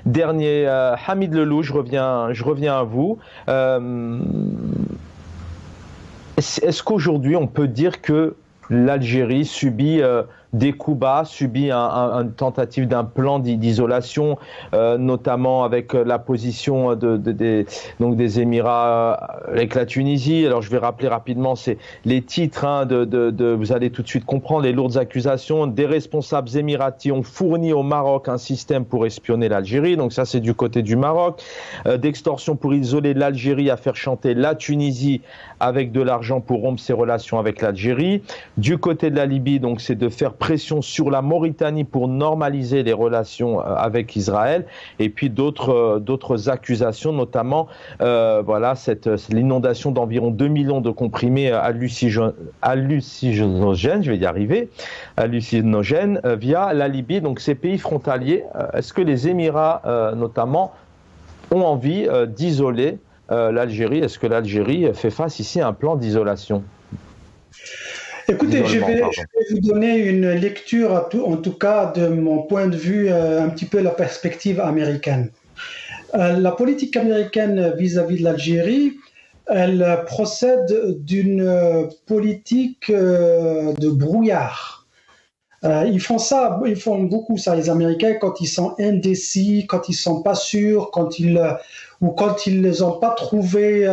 dernier. Hamid Lelou, je reviens à vous. Est-ce qu'aujourd'hui, on peut dire que l'Algérie subit des coups bas, subit une tentative d'un plan d'isolation, notamment avec la position donc des Émirats avec la Tunisie. Alors je vais rappeler rapidement les titres, hein, vous allez tout de suite comprendre les lourdes accusations. Des responsables émiratis ont fourni au Maroc un système pour espionner l'Algérie, donc ça c'est du côté du Maroc. D'extorsion pour isoler l'Algérie, à faire chanter la Tunisie avec de l'argent pour rompre ses relations avec l'Algérie. Du côté de la Libye, donc c'est de faire pression sur la Mauritanie pour normaliser les relations avec Israël, et puis d'autres accusations, notamment l'inondation d'environ 2 millions de comprimés hallucinogènes, je vais y arriver, hallucinogènes via la Libye. Donc ces pays frontaliers, est-ce que les Émirats notamment ont envie d'isoler l'Algérie? Est-ce que l'Algérie fait face ici à un plan d'isolation? Écoutez, je vais vous donner une lecture, en tout cas de mon point de vue, un petit peu la perspective américaine. La politique américaine vis-à-vis de l'Algérie, elle procède d'une politique de brouillard. Ils font beaucoup ça, les Américains, quand ils sont indécis, quand ils sont pas sûrs, quand ils n'ont pas trouvé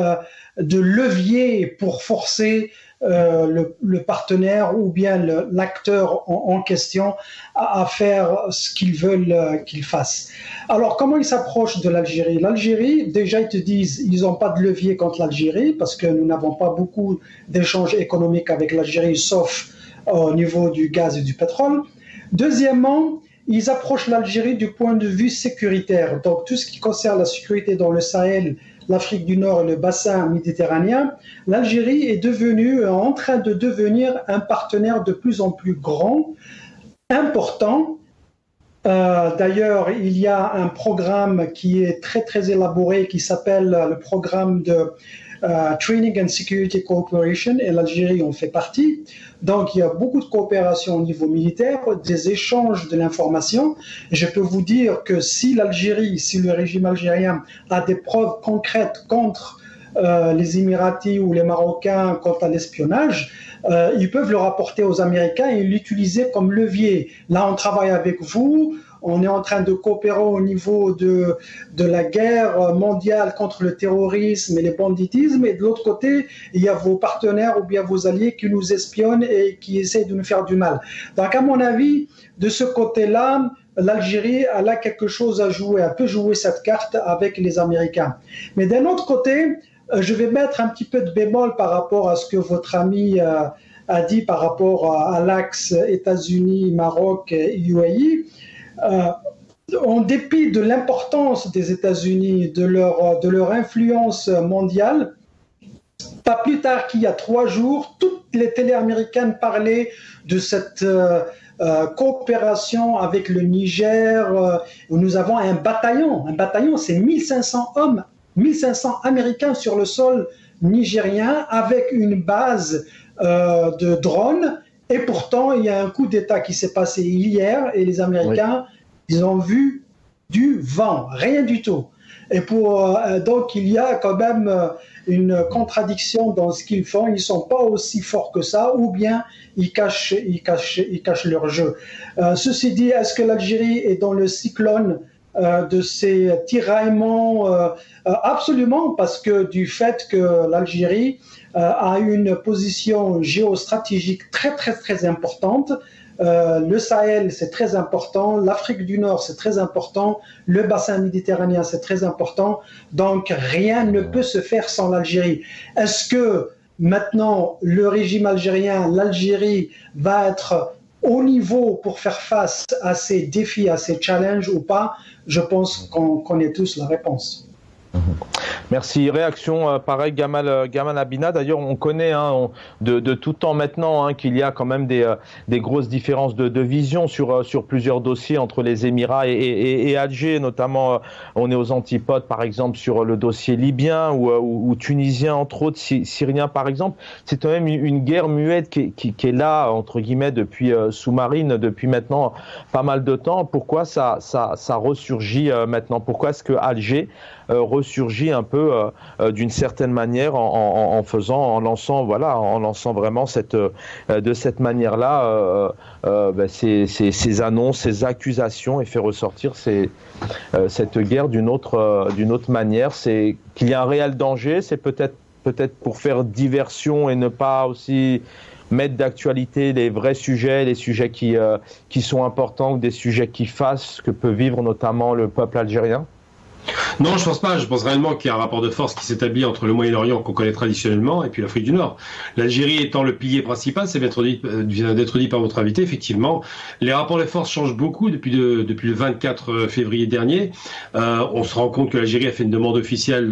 de levier pour forcer le partenaire ou bien l'acteur en question à faire ce qu'ils veulent qu'il fasse. Alors, comment ils s'approchent de l'Algérie? L'Algérie, déjà, ils te disent ils n'ont pas de levier contre l'Algérie parce que nous n'avons pas beaucoup d'échanges économiques avec l'Algérie, sauf au niveau du gaz et du pétrole. Deuxièmement, ils approchent l'Algérie du point de vue sécuritaire. Donc, tout ce qui concerne la sécurité dans le Sahel, l'Afrique du Nord et le bassin méditerranéen, l'Algérie est en train de devenir un partenaire de plus en plus grand, important. D'ailleurs, il y a un programme qui est très très élaboré qui s'appelle le programme de Training and Security Cooperation, et l'Algérie en fait partie. Donc il y a beaucoup de coopération au niveau militaire, des échanges de l'information. Je peux vous dire que si le régime algérien a des preuves concrètes contre les Émiratis ou les Marocains quant à l'espionnage, ils peuvent le rapporter aux Américains et l'utiliser comme levier. Là, on travaille avec vous, on est en train de coopérer au niveau de la guerre mondiale contre le terrorisme et le banditisme, et de l'autre côté, il y a vos partenaires ou bien vos alliés qui nous espionnent et qui essaient de nous faire du mal. Donc, à mon avis, de ce côté-là, l'Algérie elle a quelque chose à jouer, elle peut jouer cette carte avec les Américains. Mais d'un autre côté, je vais mettre un petit peu de bémol par rapport à ce que votre ami a dit par rapport à l'axe États-Unis, Maroc et UAE. En dépit de l'importance des États-Unis, de leur influence mondiale, pas plus tard qu'il y a 3 jours, toutes les télés américaines parlaient de cette coopération avec le Niger, où nous avons un bataillon. Un bataillon, c'est 1500 hommes, 1500 Américains sur le sol nigérien avec une base de drones. Et pourtant, il y a un coup d'État qui s'est passé hier et les Américains, ils ont vu du vent, rien du tout. Et donc, il y a quand même une contradiction dans ce qu'ils font. Ils ne sont pas aussi forts que ça, ou bien ils cachent leur jeu. Ceci dit, est-ce que l'Algérie est dans le cyclone de ces tiraillements? Absolument, parce que du fait que l'Algérie a une position géostratégique très très très importante. Le Sahel, c'est très important. L'Afrique du Nord, c'est très important. Le bassin méditerranéen, c'est très important. Donc, rien ne peut se faire sans l'Algérie. Est-ce que maintenant, le régime algérien, l'Algérie, va être au niveau pour faire face à ces défis, à ces challenges ou pas? Je pense qu'on connaît tous la réponse. Merci. Réaction pareil, Gamal Abina. D'ailleurs, on connaît de tout temps maintenant qu'il y a quand même des grosses différences de vision sur plusieurs dossiers entre les Émirats et Alger. Notamment, on est aux antipodes, par exemple, sur le dossier libyen ou tunisien, entre autres, syrien, par exemple. C'est quand même une guerre muette qui est là, entre guillemets, depuis sous-marine, depuis maintenant pas mal de temps. Pourquoi ça ressurgit maintenant? Pourquoi est-ce que Alger ressurgit un peu d'une certaine manière en lançant vraiment de cette manière-là ces annonces, ces accusations, et fait ressortir cette guerre d'une autre manière? C'est qu'il y a un réel danger, c'est peut-être pour faire diversion et ne pas aussi mettre d'actualité les vrais sujets, les sujets qui sont importants, ou des sujets qui fassent ce que peut vivre notamment le peuple algérien? Non, je pense pas. Je pense réellement qu'il y a un rapport de force qui s'établit entre le Moyen-Orient qu'on connaît traditionnellement et puis l'Afrique du Nord. L'Algérie étant le pilier principal, ça vient d'être dit par votre invité, effectivement. Les rapports de force changent beaucoup depuis le 24 février dernier. On se rend compte que l'Algérie a fait une demande officielle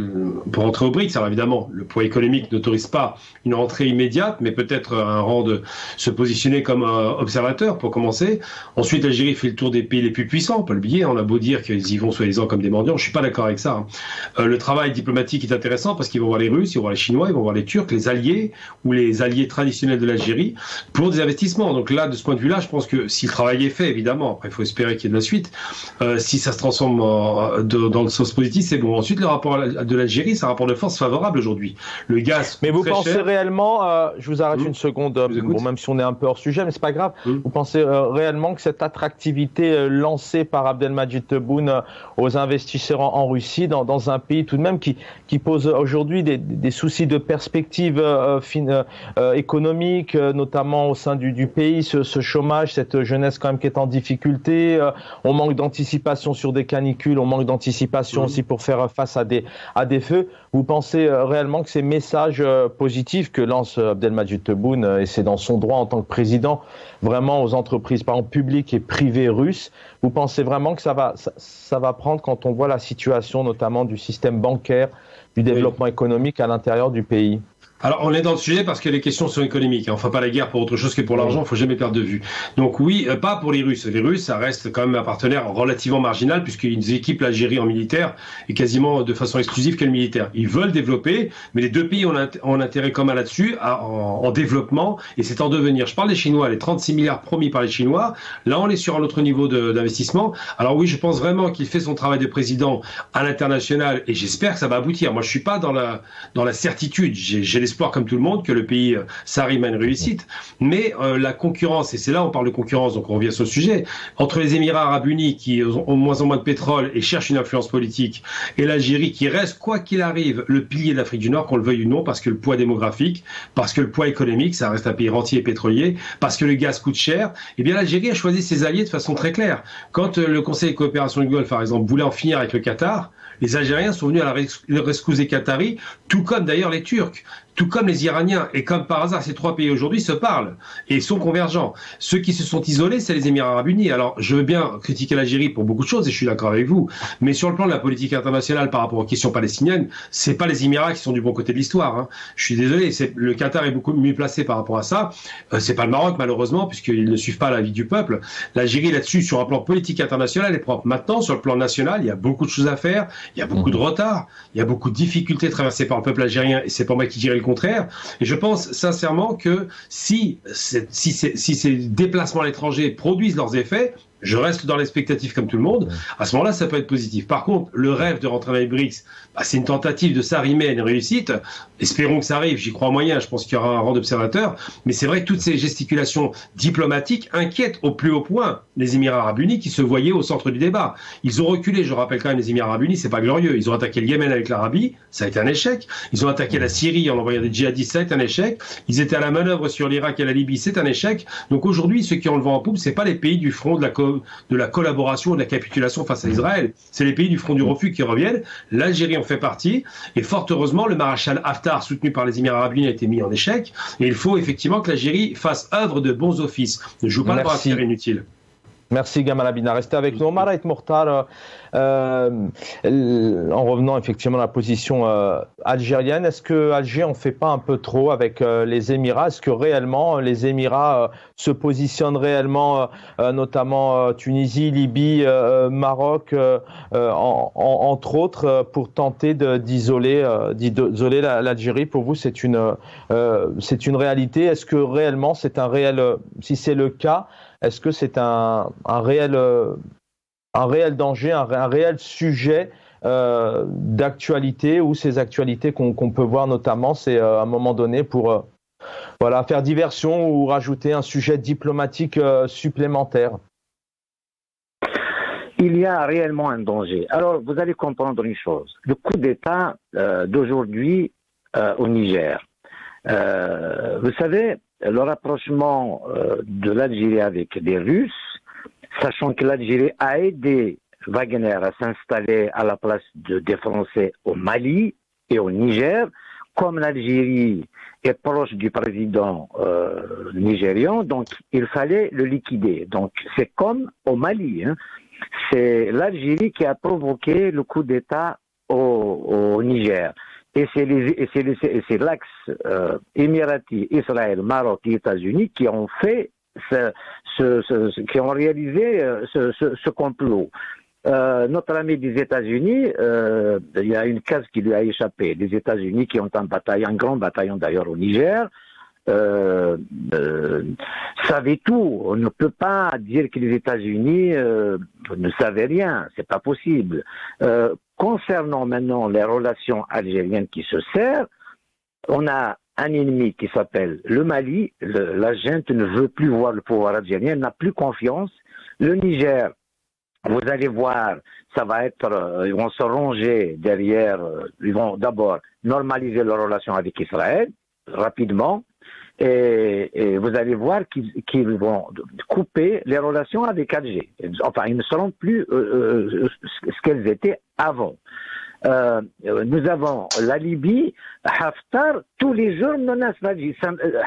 pour entrer au BRICS. Alors évidemment, le poids économique n'autorise pas une entrée immédiate, mais peut-être un rang de se positionner comme observateur pour commencer. Ensuite, l'Algérie fait le tour des pays les plus puissants, pas le billet. On a beau dire qu'ils y vont soi-disant comme des mendiants. Je suis pas d'accord avec ça. Le travail diplomatique est intéressant parce qu'ils vont voir les Russes, ils vont voir les Chinois, ils vont voir les Turcs, les alliés ou les alliés traditionnels de l'Algérie pour des investissements. Donc là, de ce point de vue-là, je pense que si le travail est fait, évidemment, après il faut espérer qu'il y ait de la suite, si ça se transforme dans le sens positif, c'est bon. Ensuite, le rapport de l'Algérie, c'est un rapport de force favorable aujourd'hui. Le gaz. Mais vous pensez réellement, je vous arrête une seconde, même si on est un peu hors sujet, mais c'est pas grave, vous pensez réellement que cette attractivité lancée par Abdelmadjid Tebboune aux investisseurs en Russie, dans un pays tout de même qui pose aujourd'hui des soucis de perspective économique, notamment au sein du pays, ce chômage, cette jeunesse quand même qui est en difficulté, on manque d'anticipation sur des canicules, on manque d'anticipation aussi pour faire face à des feux. Vous pensez réellement que ces messages positifs que lance Abdelmadjid Tebboune, et c'est dans son droit en tant que président, vraiment aux entreprises, par exemple, publiques et privées russes, vous pensez vraiment que ça va prendre, quand on voit la situation question notamment du système bancaire, du développement économique à l'intérieur du pays. Alors, on est dans le sujet parce que les questions sont économiques. On ne fait pas la guerre pour autre chose que pour l'argent, il ne faut jamais perdre de vue. Donc oui, pas pour les Russes. Les Russes, ça reste quand même un partenaire relativement marginal puisqu'ils équipent l'Algérie en militaire et quasiment de façon exclusive que le militaire. Ils veulent développer, mais les deux pays ont intérêt commun là-dessus, en développement, et c'est en devenir. Je parle des Chinois, les 36 milliards promis par les Chinois. Là, on est sur un autre niveau d'investissement. Alors oui, je pense vraiment qu'il fait son travail de président à l'international et j'espère que ça va aboutir. Moi, je suis pas dans la certitude. J'ai l'espoir, comme tout le monde, que le pays s'arrime à une réussite. Mais la concurrence, et c'est là où on parle de concurrence, donc on revient sur le sujet, entre les Émirats Arabes Unis qui ont de moins en moins de pétrole et cherchent une influence politique, et l'Algérie qui reste, quoi qu'il arrive, le pilier de l'Afrique du Nord, qu'on le veuille ou non, parce que le poids démographique, parce que le poids économique, ça reste un pays rentier et pétrolier, parce que le gaz coûte cher, eh bien l'Algérie a choisi ses alliés de façon très claire. Quand le Conseil de coopération du Golfe, par exemple, voulait en finir avec le Qatar, les Algériens sont venus à la rescousse des Qataris, tout comme d'ailleurs les Turcs, tout comme les Iraniens. Et comme par hasard, ces trois pays aujourd'hui se parlent et sont convergents. Ceux qui se sont isolés, c'est les Émirats Arabes Unis. Alors, je veux bien critiquer l'Algérie pour beaucoup de choses, et je suis d'accord avec vous. Mais sur le plan de la politique internationale par rapport aux questions palestiniennes, c'est pas les Émirats qui sont du bon côté de l'histoire, hein. Je suis désolé, le Qatar est beaucoup mieux placé par rapport à ça. C'est pas le Maroc, malheureusement, puisqu'ils ne suivent pas l'avis du peuple. L'Algérie, là-dessus, sur un plan politique international, est propre. Maintenant, sur le plan national, il y a beaucoup de choses à faire. Il y a beaucoup de retard. Il y a beaucoup de difficultés traversées par le peuple algérien, et c'est pas moi qui dirais le contraire. Et je pense sincèrement que si ces déplacements à l'étranger produisent leurs effets, je reste dans l'expectative comme tout le monde, à ce moment-là, ça peut être positif. Par contre, le rêve de rentrer dans les BRICS, c'est une tentative de s'arrimer à une réussite. Espérons que ça arrive, j'y crois moyen, je pense qu'il y aura un rang d'observateurs. Mais c'est vrai que toutes ces gesticulations diplomatiques inquiètent au plus haut point les Émirats Arabes Unis qui se voyaient au centre du débat. Ils ont reculé, je rappelle quand même, les Émirats Arabes Unis, c'est pas glorieux. Ils ont attaqué le Yémen avec l'Arabie, ça a été un échec. Ils ont attaqué la Syrie en envoyant des djihadistes, ça a été un échec. Ils étaient à la manœuvre sur l'Irak et la Libye, c'est un échec. Donc aujourd'hui, ceux qui ont le vent en poupe, c'est pas les pays du front de la collaboration, de la capitulation face à Israël. C'est les pays du front du refus qui reviennent. L'Algérie en fait partie. Et fort heureusement, le maréchal Haftar, soutenu par les Émirats Arabes Unis, a été mis en échec. Et il faut effectivement que l'Algérie fasse œuvre de bons offices. Ne joue pas le bras inutile. Merci Gamal Abina. Restez avec nous. Omar Ait Mortar, en revenant effectivement à la position algérienne, est-ce que Alger en fait pas un peu trop avec les Émirats? Est-ce que réellement les Émirats se positionnent réellement, notamment Tunisie, Libye, Maroc, entre autres, pour tenter d'isoler l'Algérie? Pour vous, c'est une réalité. Est-ce que réellement c'est un réel, si c'est le cas, est-ce que c'est un réel danger, un réel sujet d'actualité, ou ces actualités qu'on peut voir notamment, c'est à un moment donné pour faire diversion ou rajouter un sujet diplomatique supplémentaire? Il y a réellement un danger. Alors, vous allez comprendre une chose. Le coup d'État d'aujourd'hui au Niger. Vous savez, le rapprochement de l'Algérie avec les Russes, sachant que l'Algérie a aidé Wagner à s'installer à la place des Français au Mali et au Niger, comme l'Algérie est proche du président nigérian, donc il fallait le liquider. Donc c'est comme au Mali, hein. C'est l'Algérie qui a provoqué le coup d'État au Niger. Et c'est l'axe émirati, Israël, Maroc et États-Unis qui ont fait qui ont réalisé ce complot. Notre ami des États-Unis, il y a une case qui lui a échappé. Les États-Unis qui ont un grand bataillon d'ailleurs au Niger, savaient tout. On ne peut pas dire que les États-Unis ne savaient rien. C'est pas possible. Concernant maintenant les relations algériennes qui se serrent, on a un ennemi qui s'appelle le Mali. La junte ne veut plus voir le pouvoir algérien, n'a plus confiance. Le Niger, vous allez voir, ça va être, ils vont se ranger derrière, ils vont d'abord normaliser leurs relations avec Israël, rapidement, et vous allez voir qu'ils vont couper les relations avec Alger. Enfin, ils ne seront plus ce qu'elles étaient avant. Nous avons la Libye, Haftar, tous les jours menace l'Algérie.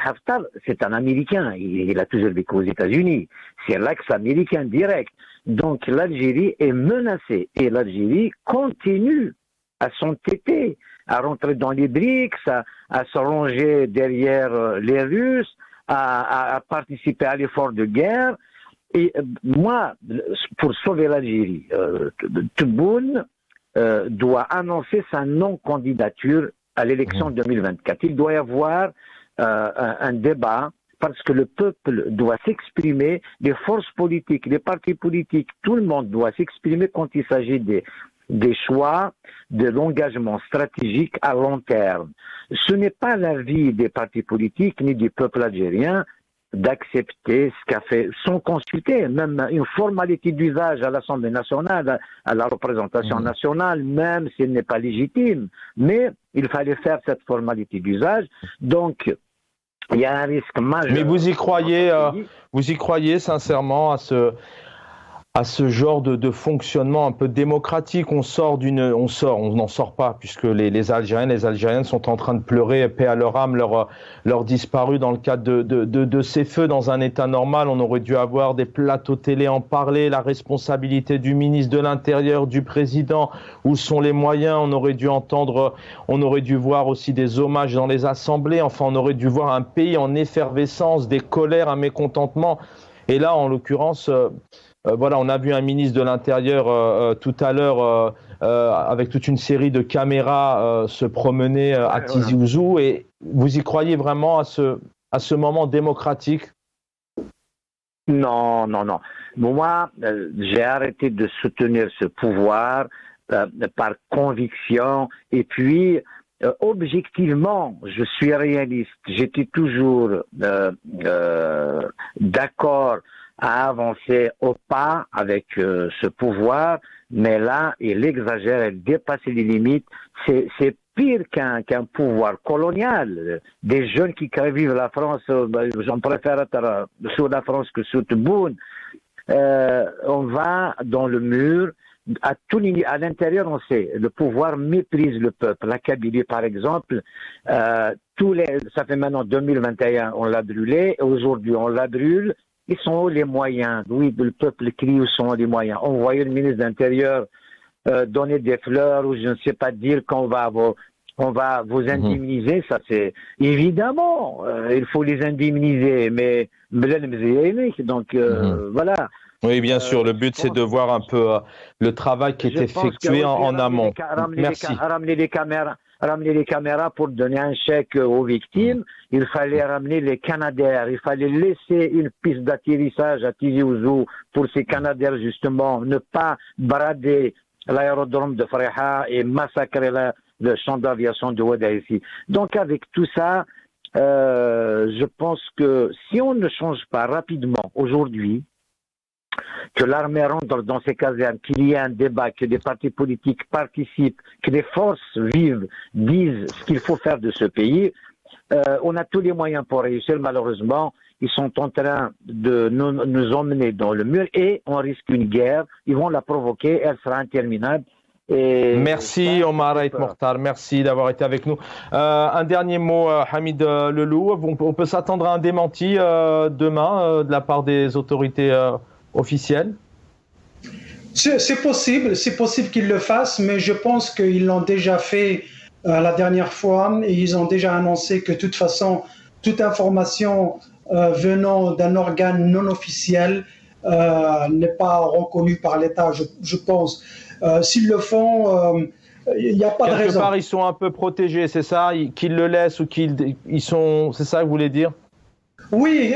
Haftar, c'est un Américain, il a toujours vécu aux États-Unis. C'est l'axe américain direct. Donc l'Algérie est menacée et l'Algérie continue à s'entêter, à rentrer dans les BRICS, à se ranger derrière les Russes, à participer à l'effort de guerre. Et moi, pour sauver l'Algérie, Tebboune doit annoncer sa non-candidature à l'élection 2024. Il doit y avoir un débat parce que le peuple doit s'exprimer, les forces politiques, les partis politiques, tout le monde doit s'exprimer quand il s'agit des choix, de l'engagement stratégique à long terme. Ce n'est pas l'avis des partis politiques ni du peuple algérien d'accepter ce qu'a fait, sans consulter, même une formalité d'usage à l'Assemblée nationale, à la représentation nationale, même si elle n'est pas légitime. Mais il fallait faire cette formalité d'usage. Donc, il y a un risque majeur. Mais vous y croyez sincèrement à ce genre de fonctionnement un peu démocratique? On n'en sort pas, puisque les Algériennes, les Algériennes sont en train de pleurer, paix à leur âme, leur disparu dans le cadre de ces feux. Dans un état normal, on aurait dû avoir des plateaux télé en parler, la responsabilité du ministre de l'Intérieur, du président, où sont les moyens, on aurait dû voir aussi des hommages dans les assemblées, enfin on aurait dû voir un pays en effervescence, des colères, un mécontentement. Et là, en l'occurrence, voilà, on a vu un ministre de l'Intérieur tout à l'heure avec toute une série de caméras se promener à Tizi Ouzou. Et vous y croyez vraiment à ce moment démocratique? Non. Moi, j'ai arrêté de soutenir ce pouvoir par conviction. Et puis, objectivement, je suis réaliste. J'étais toujours d'accord à avancer au pas avec ce pouvoir, mais là, il exagère, il dépasse les limites. C'est pire qu'un pouvoir colonial. Des jeunes qui vivent la France, j'en préfère être sous la France que sous Tebboune. On va dans le mur. À l'intérieur, on sait, le pouvoir méprise le peuple. La Kabylie, par exemple, ça fait maintenant 2021, on l'a brûlé, aujourd'hui on la brûle. Ils sont où les moyens? Oui, le peuple crie où sont les moyens. On voyait le ministre de l'Intérieur donner des fleurs ou je ne sais pas dire qu'on va vous indemniser. Ça c'est évidemment, il faut les indemniser, mais donc voilà. Oui, bien sûr. Le but, c'est de voir un peu le travail qui est effectué en amont. Merci. Ramener les caméras pour donner un chèque aux victimes. Il fallait ramener les Canadair. Il fallait laisser une piste d'atterrissage à Tizi Ouzou pour ces Canadair, justement, ne pas brader l'aérodrome de Freiha et massacrer le champ d'aviation de Ouaddaïfi. Donc, avec tout ça, je pense que si on ne change pas rapidement aujourd'hui, que l'armée rentre dans ces casernes, qu'il y ait un débat, que des partis politiques participent, que les forces vives disent ce qu'il faut faire de ce pays, on a tous les moyens pour réussir. Malheureusement, ils sont en train de nous emmener dans le mur et on risque une guerre. Ils vont la provoquer, elle sera interminable. Merci Omar Ait Mokhtar, merci d'avoir été avec nous. Un dernier mot, Hamid Lelou, on peut s'attendre à un démenti demain de la part des autorités officielles? C'est possible qu'ils le fassent, mais je pense qu'ils l'ont déjà fait la dernière fois et ils ont déjà annoncé que de toute façon, toute information venant d'un organe non officiel n'est pas reconnue par l'État, je pense. S'ils le font, il n'y a pas de raison. Quelque part, ils sont un peu protégés, c'est ça? Qu'ils le laissent ou ils sont... C'est ça que vous voulez dire? Oui,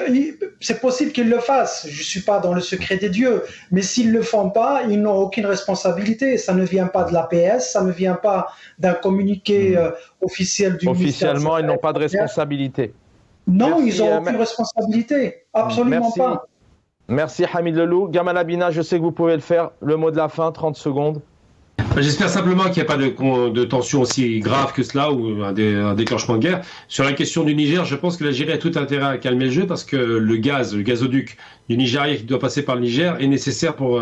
c'est possible qu'ils le fassent. Je ne suis pas dans le secret des dieux. Mais s'ils ne le font pas, ils n'ont aucune responsabilité. Ça ne vient pas de l'APS, ça ne vient pas d'un communiqué officiel du ministère. Officiellement, ils n'ont pas de responsabilité. Non, merci, ils n'ont aucune responsabilité. Absolument pas. Merci Hamid Lelou. Gamal Abina, je sais que vous pouvez le faire. Le mot de la fin, 30 secondes. J'espère simplement qu'il n'y a pas de tension aussi grave que cela ou un déclenchement de guerre. Sur la question du Niger, je pense que l'Algérie a tout intérêt à calmer le jeu parce que le gazoduc du Nigeria qui doit passer par le Niger est nécessaire pour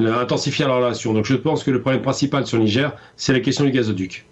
intensifier la relation. Donc je pense que le problème principal sur le Niger, c'est la question du gazoduc.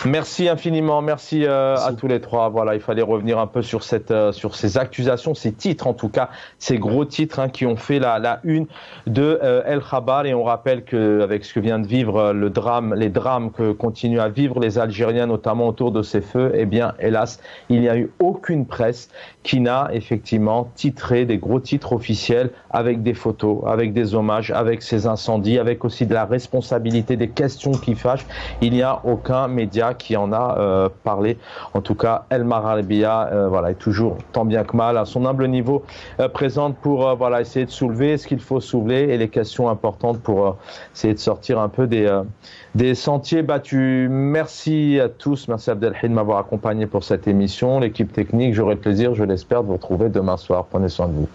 Merci infiniment, merci à tous les trois. Voilà, il fallait revenir un peu sur ces accusations, ces titres en tout cas, ces gros titres qui ont fait la une de El Khabar. Et on rappelle qu'avec ce que vient de vivre les drames que continuent à vivre les Algériens, notamment autour de ces feux, eh bien, hélas, il n'y a eu aucune presse qui n'a effectivement titré des gros titres officiels avec des photos, avec des hommages, avec ces incendies, avec aussi de la responsabilité, des questions qui fâchent. Il n'y a aucun média qui en a parlé. En tout cas, El Magharbia est toujours tant bien que mal à son humble niveau présente pour essayer de soulever ce qu'il faut soulever et les questions importantes pour essayer de sortir un peu des sentiers battus. Merci à tous, merci Abdelhid de m'avoir accompagné pour cette émission. L'équipe technique, j'aurai le plaisir, je l'espère, de vous retrouver demain soir. Prenez soin de vous.